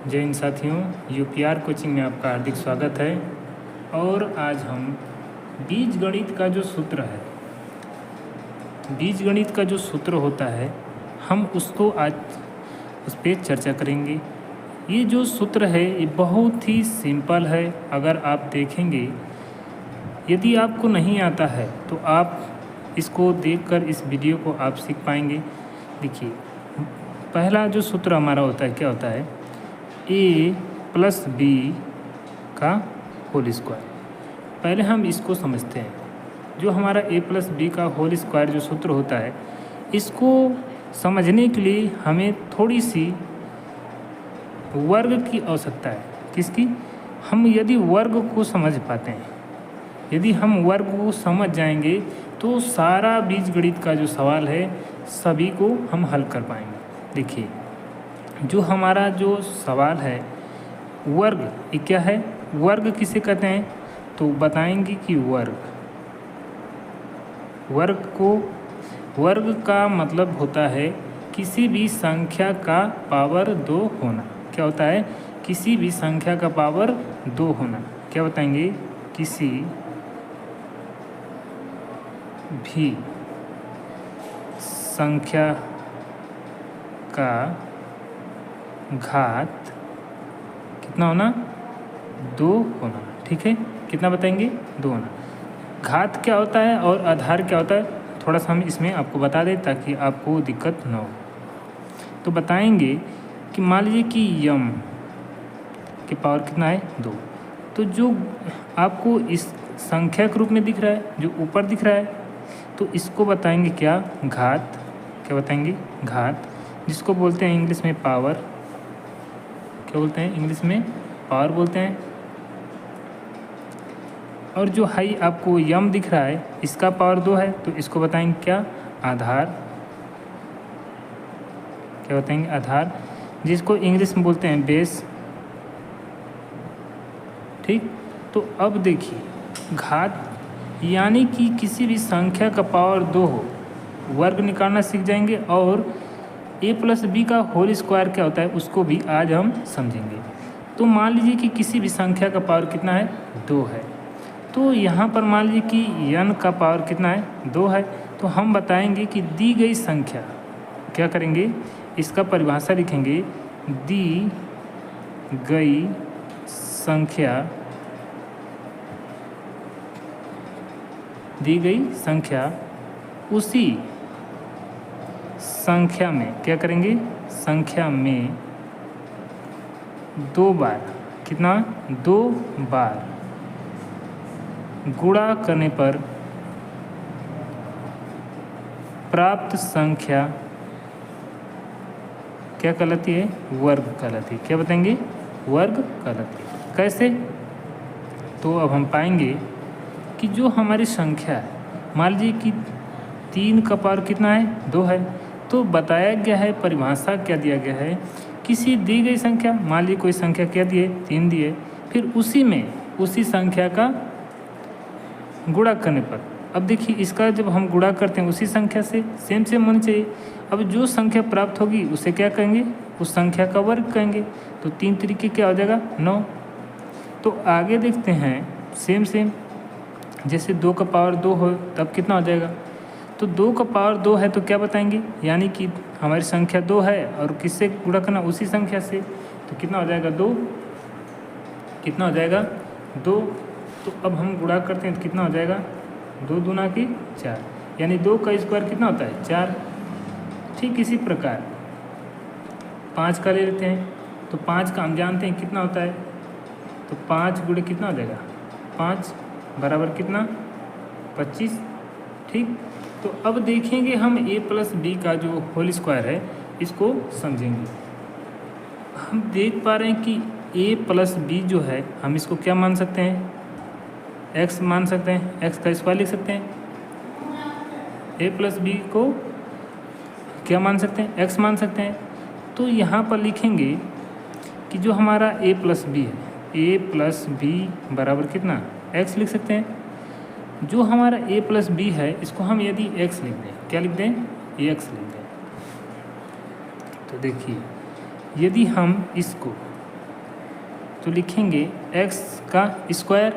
जय हिंद साथियों, UPR coaching में आपका हार्दिक स्वागत है। और आज हम बीजगणित का जो सूत्र है, बीजगणित का जो सूत्र होता है, हम उसको आज उस पर चर्चा करेंगे। ये जो सूत्र है ये बहुत ही सिंपल है। अगर आप देखेंगे, यदि आपको नहीं आता है तो आप इसको देखकर इस वीडियो को आप सीख पाएंगे। देखिए, पहला जो सूत्र हमारा होता है, क्या होता है? a प्लस बी का होल स्क्वायर। पहले हम इसको समझते हैं। जो हमारा a प्लस बी का होल स्क्वायर जो सूत्र होता है, इसको समझने के लिए हमें थोड़ी सी वर्ग की आवश्यकता है। किसकी? हम यदि वर्ग को समझ पाते हैं, यदि हम वर्ग को समझ जाएंगे तो सारा बीजगणित का जो सवाल है सभी को हम हल कर पाएंगे। देखिए, जो हमारा जो सवाल है वर्ग, ये क्या है? वर्ग किसे कहते हैं? तो बताएंगे कि वर्ग का मतलब होता है किसी भी संख्या का पावर 2 होना। क्या होता है? किसी भी संख्या का पावर 2 होना। क्या बताएंगे? किसी भी संख्या का घात कितना होना? 2 होना। ठीक है, कितना बताएंगे? 2 होना। घात क्या होता है और आधार क्या होता है, थोड़ा सा हम इसमें आपको बता दें ताकि आपको दिक्कत ना हो। तो बताएंगे कि मान लीजिए कि यम के पावर कितना है? 2। तो जो आपको इस संख्या के रूप में दिख रहा है, जो ऊपर दिख रहा है, तो इसको बताएंगे क्या? घात। क्या बताएंगे? घात, जिसको बोलते हैं इंग्लिश में पावर। क्या बोलते हैं? इंग्लिश में पावर बोलते हैं। और जो हाई आपको यम दिख रहा है, इसका पावर 2 है, तो इसको बताएंगे क्या? आधार। क्या बताएंगे? आधार, जिसको इंग्लिश में बोलते हैं बेस। ठीक, तो अब देखिए, घात यानी कि किसी भी संख्या का पावर 2 हो, वर्ग निकालना सीख जाएंगे। और a प्लस बी का होल स्क्वायर क्या होता है उसको भी आज हम समझेंगे। तो मान लीजिए कि किसी भी संख्या का पावर कितना है? 2 है। तो यहाँ पर मान लीजिए कि n का पावर कितना है? 2 है। तो हम बताएंगे कि दी गई संख्या, क्या करेंगे? इसका परिभाषा लिखेंगे। दी गई संख्या उसी संख्या में क्या करेंगे? संख्या में 2 बार, कितना? 2 बार गुणा करने पर प्राप्त संख्या क्या कहलाती है? वर्ग कहलाती है। क्या बताएंगे? वर्ग कहलाती है। कैसे? तो अब हम पाएंगे कि जो हमारी संख्या है, मान लीजिए कि 3 का पावर कितना है? 2 है। तो बताया गया है, परिभाषा क्या दिया गया है? किसी दी गई संख्या, मान लीजिए कोई संख्या क्या दी है? 3 दी है। फिर उसी संख्या का गुणा करने पर, अब देखिए इसका जब हम गुणा करते हैं उसी संख्या से, सेम होनी चाहिए। अब जो संख्या प्राप्त होगी उसे क्या कहेंगे? उस संख्या का वर्ग कहेंगे। तो 3 तरीके क्या हो जाएगा? 9। तो आगे देखते हैं, सेम जैसे 2 का पावर 2 हो तब कितना हो जाएगा? तो 2 का पावर 2 है तो क्या बताएंगे? यानी कि हमारी संख्या 2 है और किससे गुणा करना? उसी संख्या से। तो कितना हो जाएगा? 2। कितना हो जाएगा? 2। तो अब हम गुणा करते हैं तो कितना हो जाएगा? 2 दूना की 4, यानी 2 का स्क्वायर कितना होता है? 4। ठीक इसी प्रकार 5 का ले लेते हैं। तो 5 का हम जानते हैं कितना होता है? तो 5 गुणे कितना हो जाएगा? 5 बराबर कितना? 25। ठीक, तो अब देखेंगे हम a प्लस बी का जो होल स्क्वायर है इसको समझेंगे। हम देख पा रहे हैं कि a प्लस बी जो है, हम इसको क्या मान सकते हैं? x मान सकते हैं, x का स्क्वायर लिख सकते हैं। a प्लस बी को क्या मान सकते हैं? x मान सकते हैं। तो यहाँ पर लिखेंगे कि जो हमारा a प्लस बी है, a प्लस बी बराबर कितना? x लिख सकते हैं। जो हमारा a प्लस बी है, इसको हम यदि x लिख दें, क्या लिख दें? x लिख दें। तो देखिए, यदि हम इसको तो लिखेंगे x का स्क्वायर।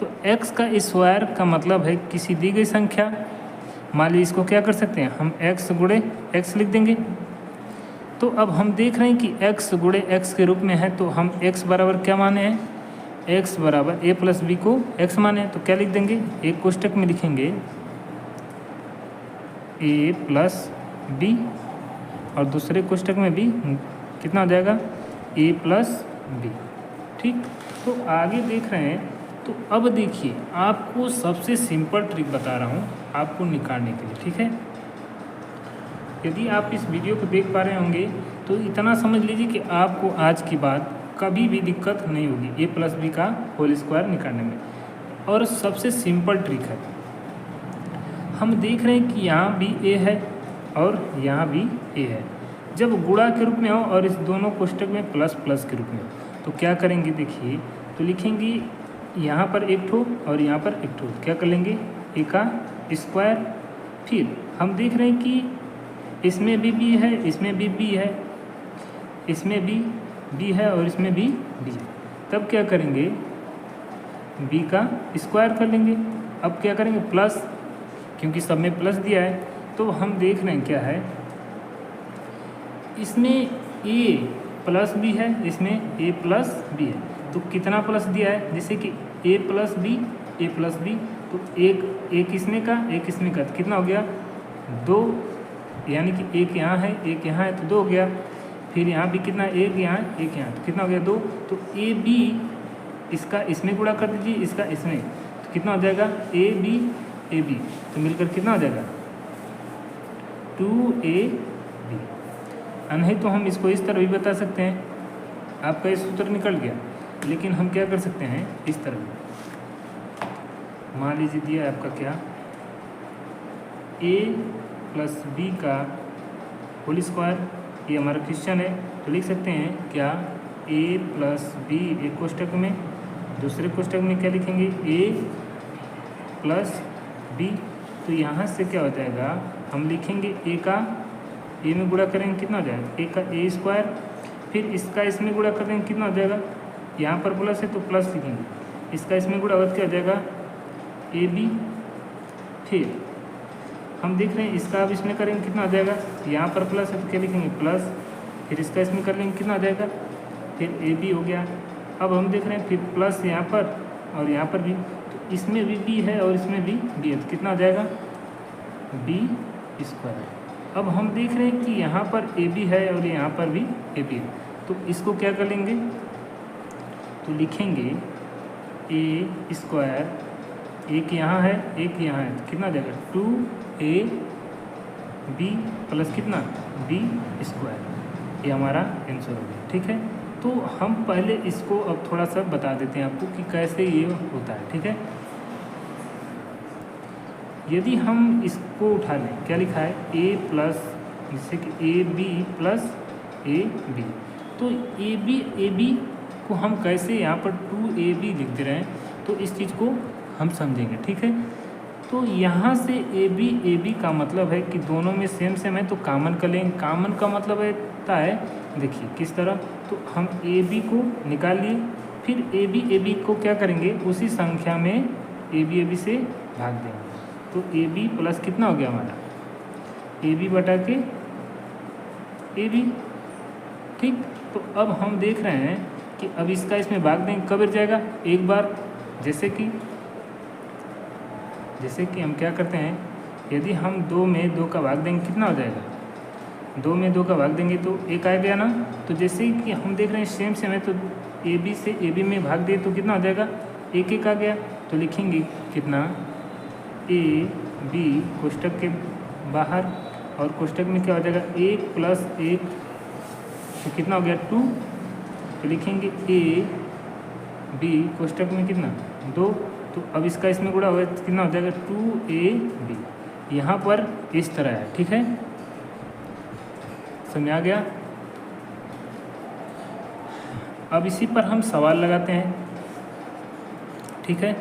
तो x का स्क्वायर का मतलब है किसी दी गई संख्या, मान लीजिए इसको क्या कर सकते हैं हम x गुणे x लिख देंगे। तो अब हम देख रहे हैं कि x गुणे x के रूप में है, तो हम x बराबर क्या माने हैं, x बराबर a प्लस बी को x माने हैं। तो क्या लिख देंगे, एक कोष्टक में लिखेंगे a प्लस बी और दूसरे कोष्टक में भी कितना हो जाएगा a प्लस बी। ठीक, तो आगे देख रहे हैं। तो अब देखिए आपको सबसे सिंपल ट्रिक बता रहा हूँ आपको निकालने के लिए। ठीक है, यदि आप इस वीडियो को देख पा रहे होंगे तो इतना समझ लीजिए कि आपको आज की बात कभी भी दिक्कत नहीं होगी a प्लस बी का होल स्क्वायर निकालने में। और सबसे सिंपल ट्रिक है, हम देख रहे हैं कि यहाँ भी a है और यहाँ भी a है। जब गुणा के रूप में हो और इस दोनों कोष्टक में प्लस प्लस के रूप में हो तो क्या करेंगे, देखिए तो लिखेंगे यहाँ पर एक ठो और यहाँ पर एक ठो, क्या कर लेंगे a का स्क्वायर। फिर हम देख रहे हैं कि इसमें भी b है, इसमें भी b है, इसमें भी b है और इसमें भी b है। तब क्या करेंगे b का स्क्वायर कर लेंगे। अब क्या करेंगे प्लस, क्योंकि सब में प्लस दिया है। तो हम देख रहे हैं क्या है, इसमें a प्लस बी है, इसमें a प्लस बी है। तो कितना प्लस दिया है, जैसे कि a प्लस बी, तो एक इसमें का एक इसमें का, तो कितना हो गया 2, यानी कि एक यहाँ है एक यहाँ है तो 2 हो गया। फिर यहाँ भी कितना, एक यहाँ एक यहाँ, तो कितना हो गया 2। तो ए बी इसका इसमें गुणा कर दीजिए, इसका इसमें, तो कितना हो जाएगा ए बी, तो मिलकर कितना हो जाएगा 2ab। नहीं तो हम इसको इस तरह भी बता सकते हैं, आपका ये सूत्र निकल गया। लेकिन हम क्या कर सकते हैं इस तरह, मान लीजिए दिया है आपका क्या a प्लस बी का होल स्क्वायर, ये हमारा क्वेश्चन है। तो लिख सकते हैं क्या a प्लस बी, एक कोष्टक में, दूसरे कोष्टक में क्या लिखेंगे a प्लस बी। तो यहाँ से क्या हो जाएगा, हम लिखेंगे a का a में गुणा करेंगे कितना हो जाएगा a का a स्क्वायर। फिर इसका इसमें गुणा करेंगे कितना हो जाएगा, यहाँ पर प्लस है तो प्लस लिखेंगे, इसका इसमें गुणा क्या हो जाएगा ए बी। फिर हम देख रहे हैं इसका अब इसमें करेंगे कितना हो जाएगा, यहाँ पर प्लस है तो क्या लिखेंगे प्लस, फिर इसका इसमें कर लेंगे कितना हो जाएगा, फिर ए बी हो गया। अब हम देख रहे हैं फिर प्लस यहाँ पर और यहाँ पर भी, तो इसमें भी बी है और इसमें भी बी है, तो कितना हो जाएगा बी स्क्वायर। अब हम देख रहे हैं कि यहाँ पर ए बी है और यहाँ पर भी ए बी है, तो इसको क्या कर लेंगे, तो लिखेंगे ए स्क्वायर, एक यहाँ है एक यहाँ है, तो कितना हो जाएगा 2ab प्लस कितना बी स्क्वायर। ये हमारा आंसर हो गया। ठीक है, तो हम पहले इसको अब थोड़ा सा बता देते हैं आपको कि कैसे ये होता है। ठीक है, यदि हम इसको उठा लें, क्या लिखा है a प्लस, जैसे कि a b plus a b, तो ए बी को हम कैसे यहाँ पर 2ab लिख दे रहे हैं, तो इस चीज़ को हम समझेंगे। ठीक है, तो यहाँ से ए बी का मतलब है कि दोनों में सेम है, तो कॉमन कर लेंगे। कॉमन का मतलब होता है, देखिए किस तरह, तो हम ए बी को निकाल लिए, फिर ए बी को क्या करेंगे उसी संख्या में ए बी से भाग देंगे। तो ए बी प्लस कितना हो गया हमारा ए बी बटा के ए बी। ठीक, तो अब हम देख रहे हैं कि अब इसका इसमें भाग देंगे, कब बच जाएगा एक बार, जैसे कि हम क्या करते हैं, यदि हम 2 में 2 का भाग देंगे कितना हो जाएगा, 2 में 2 का भाग देंगे तो एक आ गया ना। तो जैसे कि हम देख रहे हैं सेम है, तो ए बी से ए बी में भाग दिए तो कितना हो जाएगा एक आ गया। तो लिखेंगे कितना ए बी कोष्टक के बाहर और कोष्टक में क्या हो जाएगा 1 प्लस 1, तो कितना हो गया 2। तो लिखेंगे ए बी कोष्टक में कितना 2, तो अब इसका इसमें गुणा होगा तो कितना हो जाएगा 2ab। यहाँ पर इस तरह है। ठीक है, समझ आ गया। अब इसी पर हम सवाल लगाते हैं। ठीक है,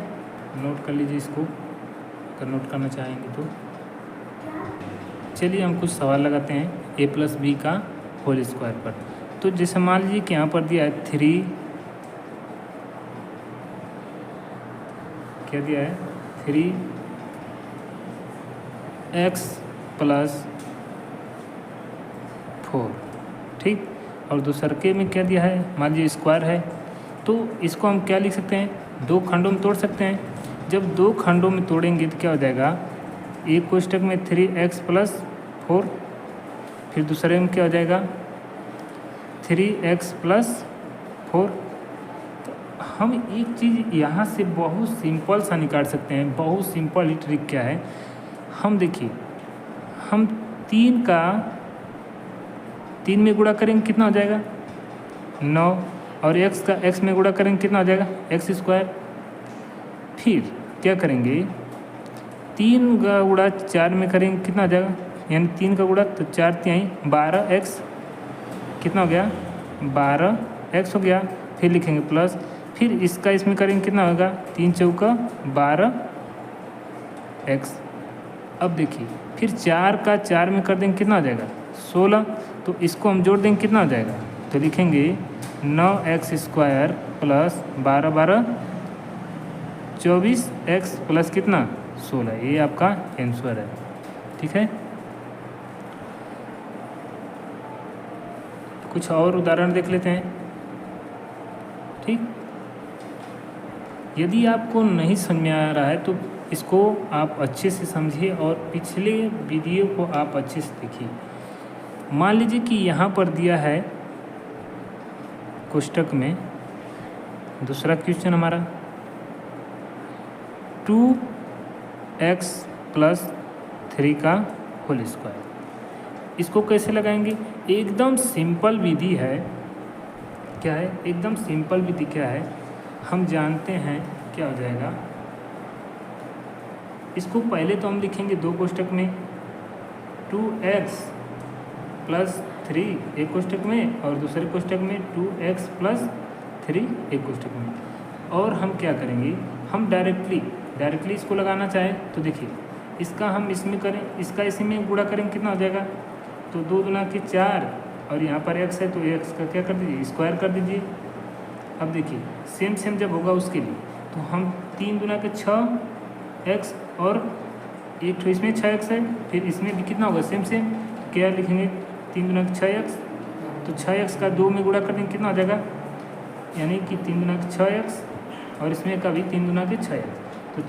नोट कर लीजिए इसको, अगर नोट करना चाहेंगे तो। चलिए हम कुछ सवाल लगाते हैं a प्लस बी का होल स्क्वायर पर। तो जैसे मान लीजिए कि यहाँ पर दिया है 3 क्या दिया है 3x + 4, ठीक। और दूसरे में क्या दिया है, मान लीजिए स्क्वायर है, तो इसको हम क्या लिख सकते हैं, 2 खंडों में तोड़ सकते हैं। जब 2 खंडों में तोड़ेंगे तो क्या हो जाएगा, एक कोष्टक में 3x + 4, फिर दूसरे में क्या हो जाएगा 3x + 4। तो हम एक चीज़ यहाँ से बहुत सिंपल सा निकाल सकते हैं। बहुत सिंपल ट्रिक क्या है, हम देखिए, हम 3 में गुणा करेंगे कितना हो जाएगा 9, और x का x में गुणा करेंगे कितना हो जाएगा x²। फिर क्या करेंगे, 3 का गुणा 4 में करेंगे कितना हो जाएगा, यानी 3 का गुणा तो 4 तिहाई 12x, कितना हो गया 12x हो गया। फिर लिखेंगे प्लस, फिर इसका इसमें करेंगे कितना होगा 3 चौका 12x। अब देखिए, फिर 4 का 4 में कर देंगे कितना हो जाएगा 16, तो इसको हम जोड़ देंगे कितना हो जाएगा, तो लिखेंगे 9x² + 12 12 24x + कितना 16। ये आपका आंसर है, ठीक है। कुछ और उदाहरण देख लेते हैं, ठीक। यदि आपको नहीं समझ में आ रहा है तो इसको आप अच्छे से समझिए और पिछले वीडियो को आप अच्छे से देखिए। मान लीजिए कि यहाँ पर दिया है कोष्टक में दूसरा क्वेश्चन हमारा 2x + 3 का होल स्क्वायर। इसको कैसे लगाएंगे, एकदम सिंपल विधि है। क्या है, एकदम सिंपल विधि क्या है, हम जानते हैं क्या हो जाएगा। इसको पहले तो हम लिखेंगे 2 कोष्टक में 2x + 3 एक कोष्टक में, और दूसरे कोष्टक में 2x + 3 एक कोष्टक में। और हम क्या करेंगे, हम डायरेक्टली इसको लगाना चाहें तो देखिए, इसका हम इसमें करें, इसका इसी में गुणा करेंगे कितना हो जाएगा, तो 2 दूना के 4, और यहाँ पर x है तो x का क्या कर दीजिए स्क्वायर कर दीजिए। अब देखिए सेम जब होगा उसके लिए, तो हम 3 दूना के 6x, और एक तो इसमें 6x है, फिर इसमें भी कितना होगा सेम क्या लिखेंगे 3 दूना के 6x, तो 6x का 2 में गुणा कर देंगे कितना हो जाएगा, यानी कि 3 दूना के 6x, और इसमें का भी 3 दूना के 6x, तो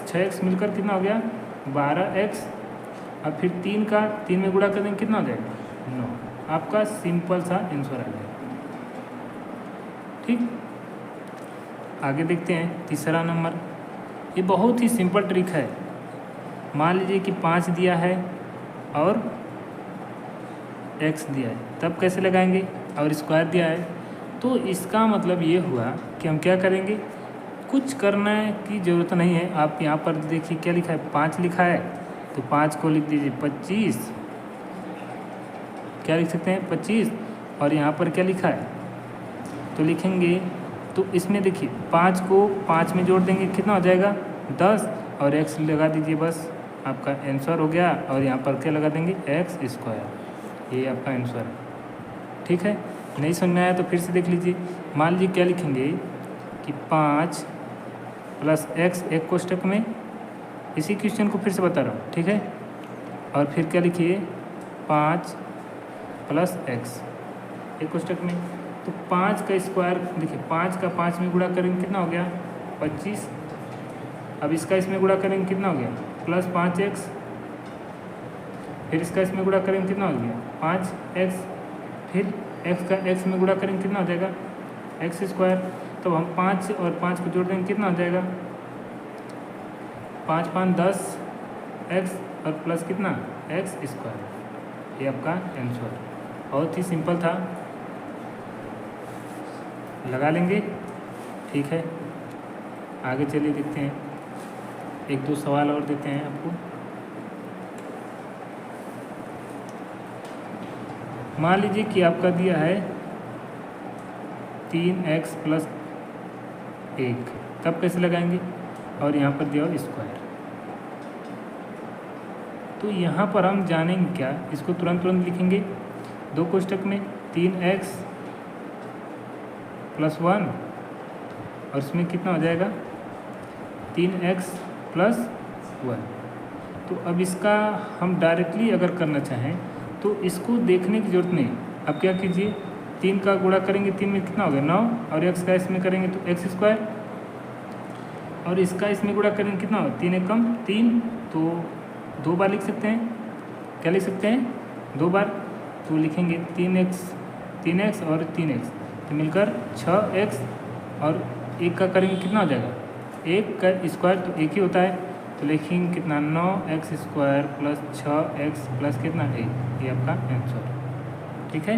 6x मिलकर कितना हो गया 12x। अब फिर 3 का 3 में गुणा कर देंगे कितना हो जाएगा 9। आपका सिंपल सा आंसर आ जाएगा, ठीक। आगे देखते हैं तीसरा नंबर। ये बहुत ही सिंपल ट्रिक है। मान लीजिए कि 5 दिया है और x दिया है, तब कैसे लगाएंगे, और स्क्वायर दिया है, तो इसका मतलब ये हुआ कि हम क्या करेंगे, कुछ करने की ज़रूरत नहीं है। आप यहाँ पर देखिए क्या लिखा है 5 लिखा है, तो 5 को लिख दीजिए 25, क्या लिख सकते हैं 25, और यहाँ पर क्या लिखा है तो लिखेंगे, तो इसमें देखिए 5 को 5 में जोड़ देंगे कितना हो जाएगा 10, और x लगा दीजिए, बस आपका आंसर हो गया। और यहाँ पर क्या लगा देंगे x², ये आपका आंसर है, ठीक है। नहीं समझ में आया तो फिर से देख लीजिए। मान लीजिए क्या लिखेंगे कि 5 + x एक कोष्टक में, इसी क्वेश्चन को फिर से बता रहा हूँ, ठीक है। और फिर क्या लिखिए 5 + x एक कोष्टक में, तो 5 का स्क्वायर देखिए 5 का 5 में गुणा करेंगे कितना हो गया 25। अब इसका इसमें गुणा करेंगे कितना हो गया +5x, फिर इसका इसमें गुणा करेंगे कितना हो गया 5x, फिर x का x में गुणा करेंगे कितना हो जाएगा x²। तो हम 5 और 5 को जोड़ देंगे कितना हो जाएगा 5 5 10 x, और प्लस कितना x²। ये आपका आंसर बहुत ही सिंपल था, लगा लेंगे, ठीक है। आगे चलिए देखते हैं, 1-2 सवाल और देते हैं आपको। मान लीजिए कि आपका दिया है 3x + 1, तब कैसे लगाएंगे, और यहाँ पर दिया हो स्क्वायर। तो यहाँ पर हम जानेंगे क्या, इसको तुरंत लिखेंगे 2 कोष्टक में 3x + 1, और इसमें कितना हो जाएगा 3x प्लस 1। तो अब इसका हम डायरेक्टली अगर करना चाहें तो इसको देखने की ज़रूरत नहीं। अब क्या कीजिए, 3 का गुणा करेंगे 3 में कितना हो गया 9, और x का इसमें करेंगे तो x स्क्वायर, और इसका इसमें गुणा करेंगे कितना होगा 3 एक कम 3, तो 2 बार लिख सकते हैं। क्या लिख सकते हैं 2 बार, तो लिखेंगे 3x और 3x तो मिलकर 6x, और 1 का करेंगे कितना हो जाएगा 1 का स्क्वायर तो 1 ही होता है, तो लिखेंगे कितना 9x square plus 6x plus कितना 1। ये आपका आंसर। ठीक है।